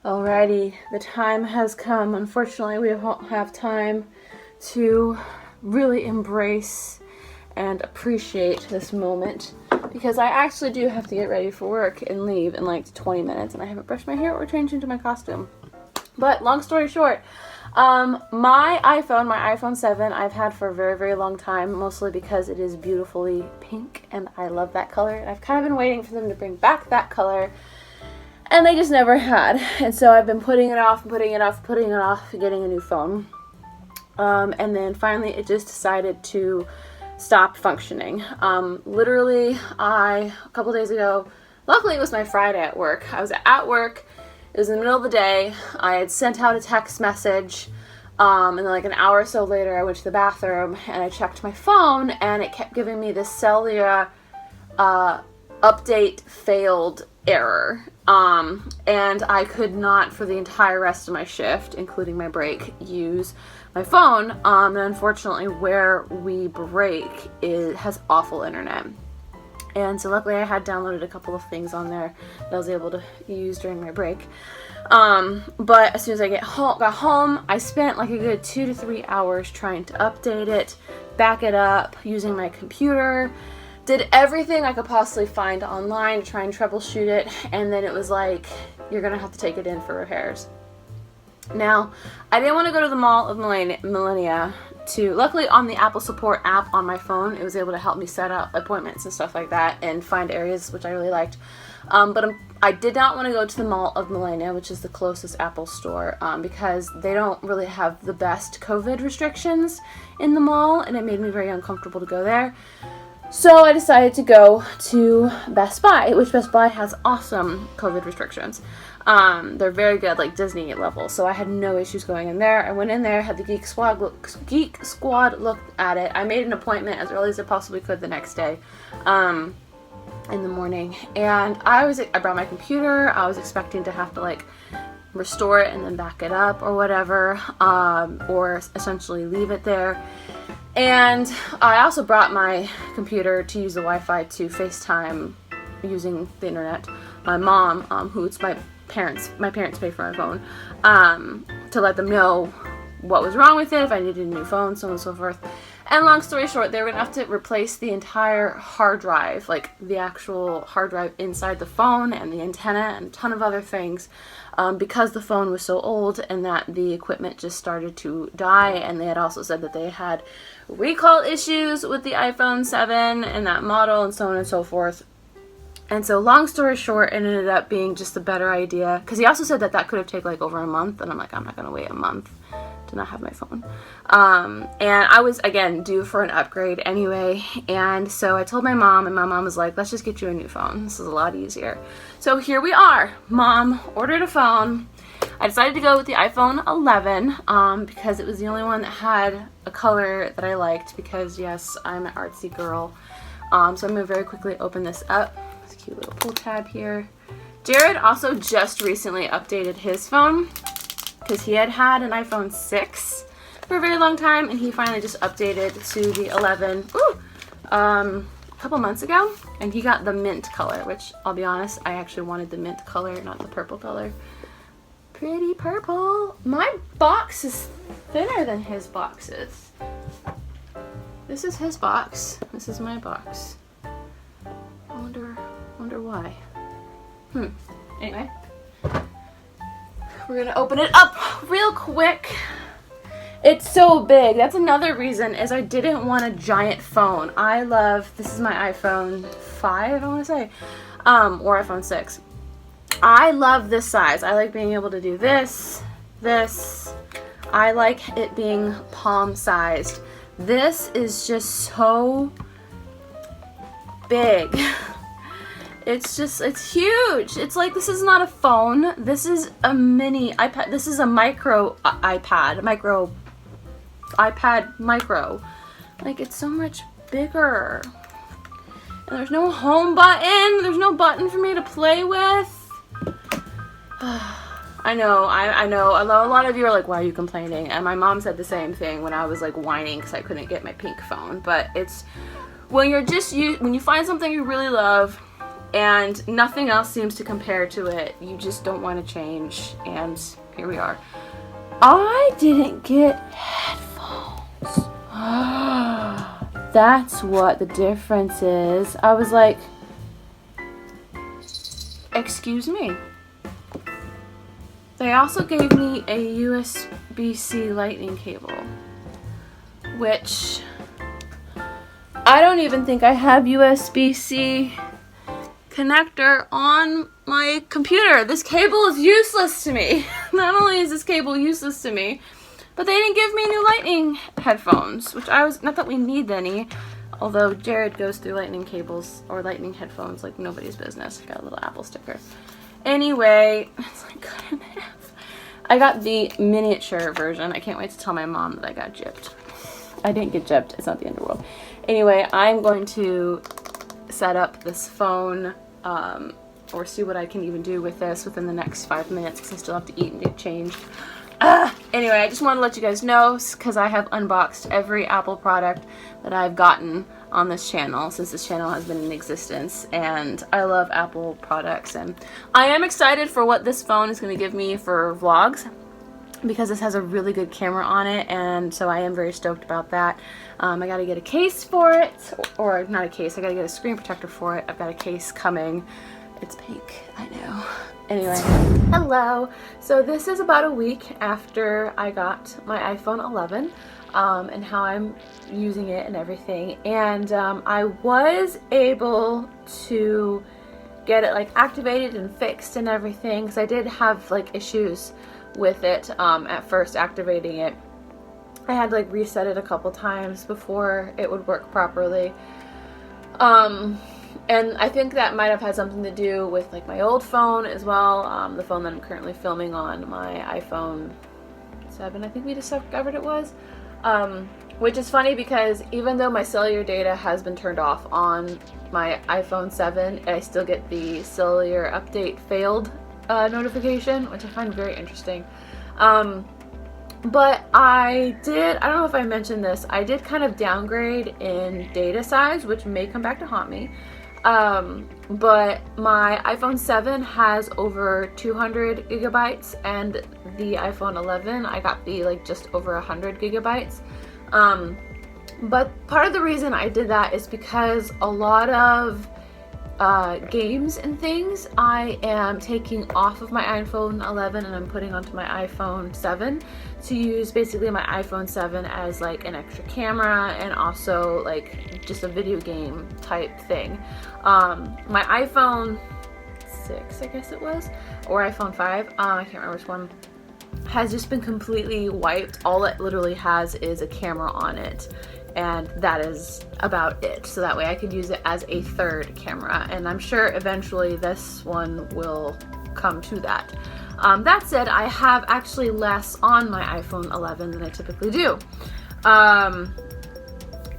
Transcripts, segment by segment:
Alrighty, the time has come. Unfortunately, we won't have time to really embrace and appreciate this moment because I actually do have to get ready for work and leave in like 20 minutes, and I haven't brushed my hair or changed into my costume. But long story short, my iPhone 7, I've had for a very, very long time, mostly because it is beautifully pink and I love that color. And I've kind of been waiting for them to bring back that color, and they just never had. And so I've been putting it off, getting a new phone. And then finally it just decided to stop functioning. Literally, a couple days ago, luckily it was my Friday at work. I was at work, it was in the middle of the day, I had sent out a text message, and then like an hour or so later I went to the bathroom and I checked my phone and it kept giving me this cellular update failed error. And I could not, for the entire rest of my shift, including my break, use my phone. And unfortunately, where we break has awful internet. And so luckily I had downloaded a couple of things on there that I was able to use during my break. But as soon as I got home, I spent like a good 2 to 3 hours trying to update it, back it up, using my computer. Did everything I could possibly find online to try and troubleshoot it, and then it was like, you're gonna have to take it in for repairs. Now, I didn't want to go to the Mall of Millennia luckily on the Apple Support app on my phone, it was able to help me set up appointments and stuff like that and find areas which I really liked. But I did not want to go to the Mall of Millennia, which is the closest Apple store, because they don't really have the best COVID restrictions in the mall, and it made me very uncomfortable to go there. So I decided to go to Best Buy, which Best Buy has awesome COVID restrictions. They're very good, like Disney level. So I had no issues going in there. I went in there, had the Geek Squad look at it. I made an appointment as early as I possibly could the next day, in the morning. And I brought my computer. I was expecting to have to like restore it and then back it up or whatever, or essentially leave it there. And I also brought my computer to use the Wi-Fi to FaceTime using the internet my mom, who it's my parents pay for my phone, to let them know what was wrong with it, if I needed a new phone, so on and so forth. And long story short, they were going to have to replace the entire hard drive, like the actual hard drive inside the phone and the antenna and a ton of other things, because the phone was so old and that the equipment just started to die. And they had also said that they had recall issues with the iPhone 7 and that model and so on and so forth. And so long story short, it ended up being just a better idea, because he also said that could have taken like over a month, and I'm like, I'm not going to wait a month to not have my phone. And I was, again, due for an upgrade anyway, and so I told my mom, and my mom was like, let's just get you a new phone. This is a lot easier. So here we are. Mom ordered a phone. I decided to go with the iPhone 11, because it was the only one that had a color that I liked, because yes, I'm an artsy girl. So I'm going to very quickly open this up. It's a cute little pull tab here. Jared also just recently updated his phone, because he had an iPhone 6 for a very long time, and he finally just updated to the 11 a couple months ago, and he got the mint color, which I'll be honest, I actually wanted the mint color, not the purple color. Pretty purple. My box is thinner than his box is. This is his box. This is my box. I wonder why. Anyway. We're gonna open it up real quick. It's so big. That's another reason, is I didn't want a giant phone. This is my iPhone 5, I want to say, or iPhone 6. I love this size. I like being able to do this. I like it being palm sized. This is just so big. It's huge. It's like, this is not a phone. This is a mini iPad. This is a micro iPad. Micro. Like, it's so much bigger. And there's no home button. There's no button for me to play with. I know. A lot of you are like, why are you complaining? And my mom said the same thing when I was like whining because I couldn't get my pink phone. But it's when you find something you really love, and nothing else seems to compare to it. You just don't want to change, and here we are. I didn't get headphones. That's what the difference is. I was like, excuse me. They also gave me a USB-C lightning cable, which I don't even think I have USB-C connector on my computer. This cable is useless to me. Not only is this cable useless to me, but they didn't give me new lightning headphones, which not that we need any, although Jared goes through lightning cables or lightning headphones like nobody's business. I got a little Apple sticker. Anyway, it's like cut in half. I got the miniature version. I can't wait to tell my mom that I got gypped. I didn't get gypped. It's not the end of the world. Anyway, I'm going to set up this phone or see what I can even do with this within the next 5 minutes because I still have to eat and get changed. Anyway, I just want to let you guys know because I have unboxed every Apple product that I've gotten on this channel since this channel has been in existence, and I love Apple products, and I am excited for what this phone is going to give me for vlogs because this has a really good camera on it, and so I am very stoked about that. I got to get a case for it, or not a case, I got to get a screen protector for it. I've got a case coming. It's pink, I know. Anyway, hello. So this is about a week after I got my iPhone 11 and how I'm using it and everything. And I was able to get it like activated and fixed and everything because I did have like issues with it at first activating it. I had to like reset it a couple times before it would work properly. And I think that might have had something to do with like my old phone as well, the phone that I'm currently filming on, my iPhone 7, I think we discovered it was, which is funny because even though my cellular data has been turned off on my iPhone 7, I still get the cellular update failed notification, which I find very interesting. But I don't know if I mentioned this, I did kind of downgrade in data size, which may come back to haunt me. But my iPhone 7 has over 200 gigabytes and the iPhone 11, I got the like just over 100 gigabytes. But part of the reason I did that is because a lot of games and things I am taking off of my iPhone 11 and I'm putting onto my iPhone 7 to use basically my iPhone 7 as like an extra camera and also like just a video game type thing. My iPhone 6, I guess it was, or iPhone 5, I can't remember which one, has just been completely wiped. All it literally has is a camera on it, and that is about it. So that way I could use it as a third camera, and I'm sure eventually this one will come to that. That said, I have actually less on my iPhone 11 than I typically do,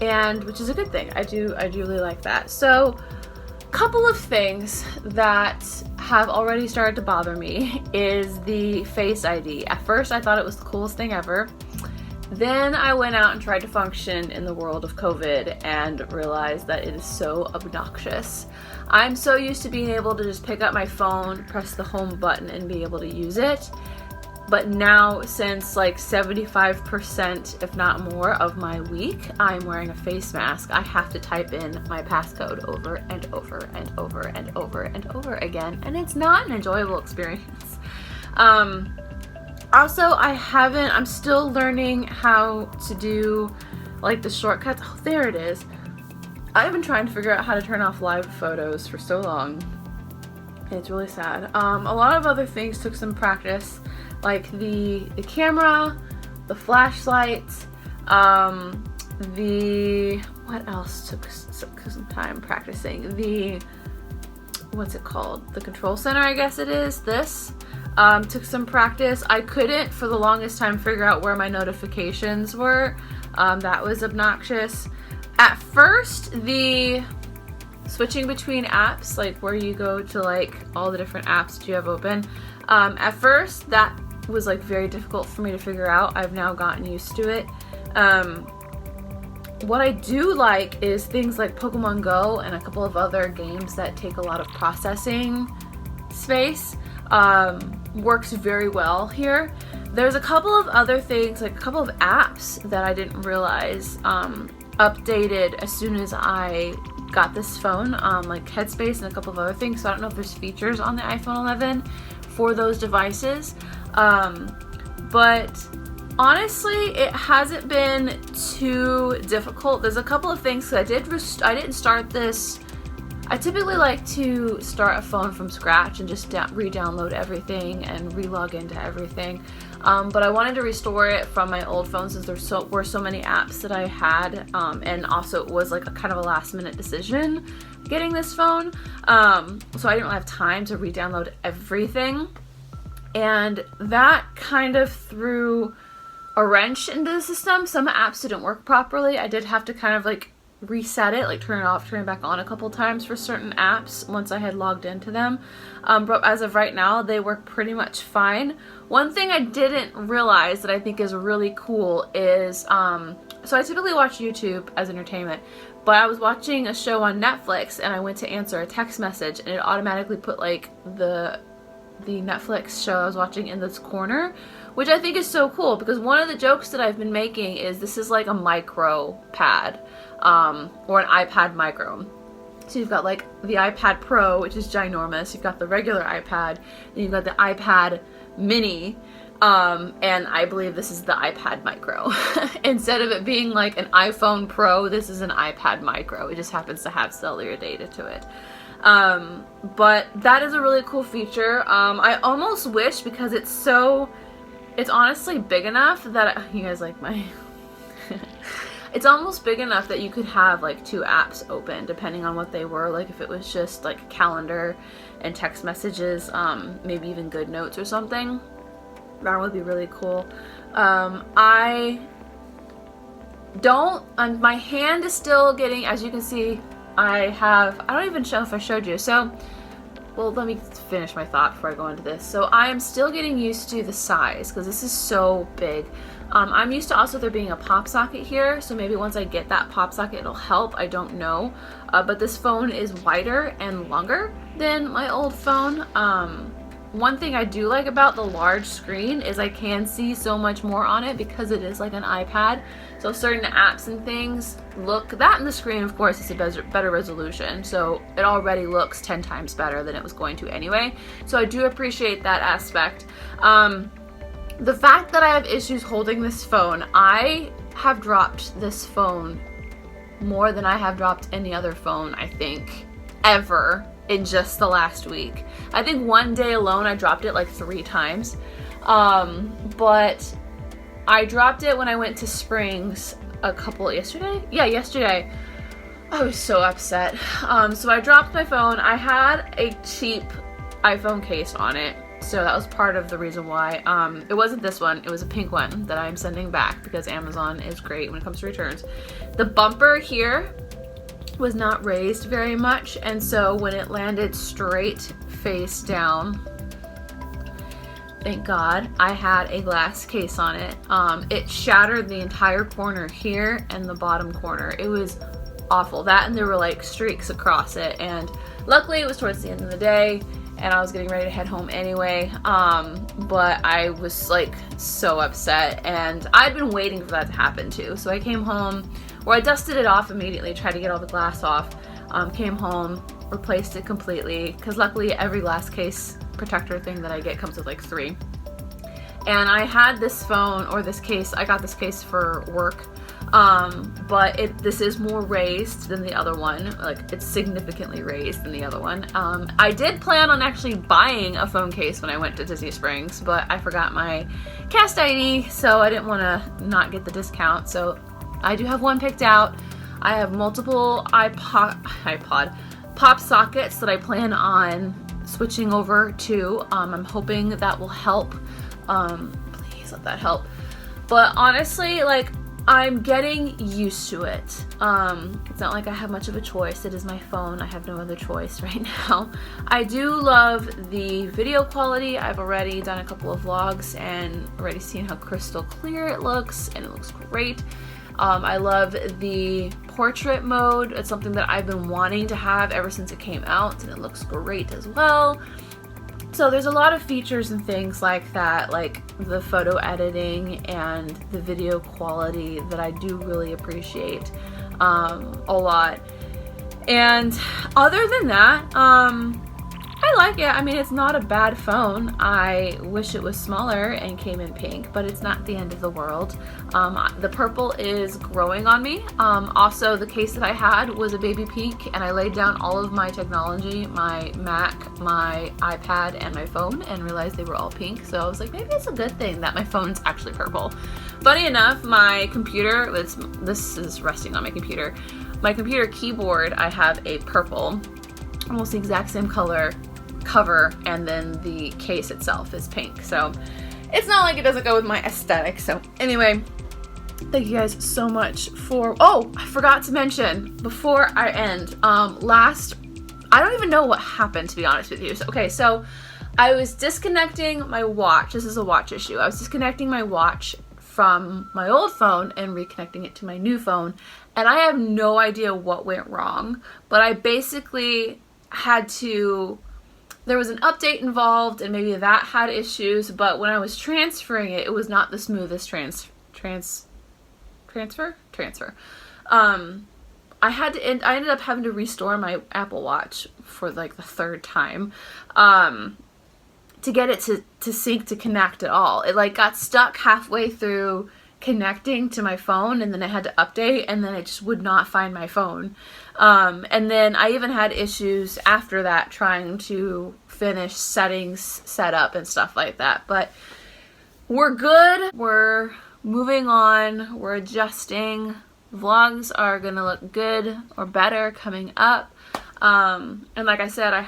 and which is a good thing. I do really like that. So couple of things that have already started to bother me is the Face ID. At first I thought it was the coolest thing ever. Then I went out and tried to function in the world of COVID and realized that it is so obnoxious. I'm so used to being able to just pick up my phone, press the home button, and be able to use it. But now, since like 75%, if not more, of my week, I'm wearing a face mask, I have to type in my passcode over and over and over and over and over again, and it's not an enjoyable experience. Also, I'm still learning how to do like the shortcuts. Oh, there it is. I've been trying to figure out how to turn off live photos for so long. It's really sad. A lot of other things took some practice, like the camera, the flashlight, what else took some time practicing? What's it called? The control center, I guess it is. This took some practice. I couldn't for the longest time figure out where my notifications were. That was obnoxious. At first, the switching between apps, like where you go to like all the different apps that you have open, at first that was like very difficult for me to figure out. I've now gotten used to it. What I do like is things like Pokemon Go and a couple of other games that take a lot of processing space. Works very well here. There's a couple of other things, like a couple of apps that I didn't realize updated as soon as I got this phone, like Headspace and a couple of other things. So I don't know if there's features on the iPhone 11 for those devices, but honestly, it hasn't been too difficult. There's a couple of things. I didn't start this. I typically like to start a phone from scratch and just re-download everything and re-log into everything. But I wanted to restore it from my old phone since there were so many apps that I had, and also it was like a kind of a last-minute decision getting this phone. So I didn't really have time to re-download everything, and that kind of threw a wrench into the system. Some apps didn't work properly. I did have to kind of like reset it, like turn it off, turn it back on a couple times for certain apps once I had logged into them. But as of right now, they work pretty much fine. One thing I didn't realize that I think is really cool is, so I typically watch YouTube as entertainment, but I was watching a show on Netflix and I went to answer a text message and it automatically put like the Netflix show I was watching in this corner, which I think is so cool because one of the jokes that I've been making is this is like a micro pad, or an iPad micro. So you've got like the iPad Pro, which is ginormous, you've got the regular iPad, then you've got the iPad mini, and I believe this is the iPad micro. Instead of it being like an iPhone Pro, this is an iPad micro. It just happens to have cellular data to it. But that is a really cool feature. I almost wish, because it's honestly big enough that, you guys like my, it's almost big enough that you could have like 2 apps open depending on what they were. Like if it was just like calendar and text messages, maybe even good notes or something. That would be really cool. My hand is still getting, as you can see, I don't even know if I showed you. So, well, let me finish my thought before I go into this. So I am still getting used to the size because this is so big. I'm used to also there being a pop socket here, so maybe once I get that pop socket it'll help, I don't know. But this phone is wider and longer than my old phone. One thing I do like about the large screen is I can see so much more on it because it is like an iPad. So certain apps and things that in the screen, of course, is a better resolution. So it already looks 10 times better than it was going to anyway. So I do appreciate that aspect. The fact that I have issues holding this phone, I have dropped this phone more than I have dropped any other phone, I think, ever. In just the last week. I think one day alone I dropped it like 3 times. But I dropped it when I went to Springs yesterday? Yeah, yesterday. I was so upset. So I dropped my phone. I had a cheap iPhone case on it. So that was part of the reason why. It wasn't this one, it was a pink one that I'm sending back because Amazon is great when it comes to returns. The bumper here was not raised very much, and so when it landed straight face down, thank God, I had a glass case on it. It shattered the entire corner here and the bottom corner. It was awful. That, and there were like streaks across it, and luckily it was towards the end of the day and I was getting ready to head home anyway, but I was like so upset, and I'd been waiting for that to happen too. So I came home, I dusted it off immediately, tried to get all the glass off, came home, replaced it completely, because luckily every glass case protector thing that I get comes with like 3. And I had this phone, or this case, I got this case for work, but this is more raised than the other one. Like, it's significantly raised than the other one. I did plan on actually buying a phone case when I went to Disney Springs, but I forgot my cast ID, so I didn't want to not get the discount. So I do have one picked out. I have multiple iPod pop sockets that I plan on switching over to. I'm hoping that will help. Please let that help. But honestly, like, I'm getting used to it. It's not like I have much of a choice. It is my phone. I have no other choice right now. I do love the video quality. I've already done a couple of vlogs and already seen how crystal clear it looks, and it looks great. I love the portrait mode. It's something that I've been wanting to have ever since it came out, and it looks great as well. So there's a lot of features and things like that, like the photo editing and the video quality, that I do really appreciate a lot. And other than that, I like it. I mean, it's not a bad phone. I wish it was smaller and came in pink, but it's not the end of the world. The purple is growing on me. Also, the case that I had was a baby pink, and I laid down all of my technology, my Mac, my iPad, and my phone, and realized they were all pink. So I was like, maybe it's a good thing that my phone's actually purple. Funny enough, my computer, this is resting on my computer. My computer keyboard, I have a purple, almost the exact same color cover, and then the case itself is pink. So it's not like it doesn't go with my aesthetic. So anyway, thank you guys so much for, oh, I forgot to mention before I end, I don't even know what happened, to be honest with you. So, okay, so I was disconnecting my watch. This is a watch issue. I was disconnecting my watch from my old phone and reconnecting it to my new phone, and I have no idea what went wrong, but I basically had to, there was an update involved, and maybe that had issues, but when I was transferring it, it was not the smoothest transfer. I ended up having to restore my Apple Watch for like the third time, to get it to sync, to connect at all. It like got stuck halfway through connecting to my phone, and then I had to update, and then it just would not find my phone. And then I even had issues after that trying to finish settings, setup, and stuff like that. But we're good. We're moving on. We're adjusting. Vlogs are gonna look good or better coming up. And like I said, I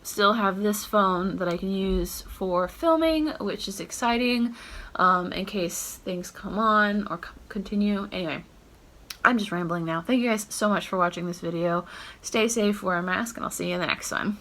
still have this phone that I can use for filming, which is exciting, in case things come on or continue. Anyway, I'm just rambling now. Thank you guys so much for watching this video. Stay safe, wear a mask, and I'll see you in the next one.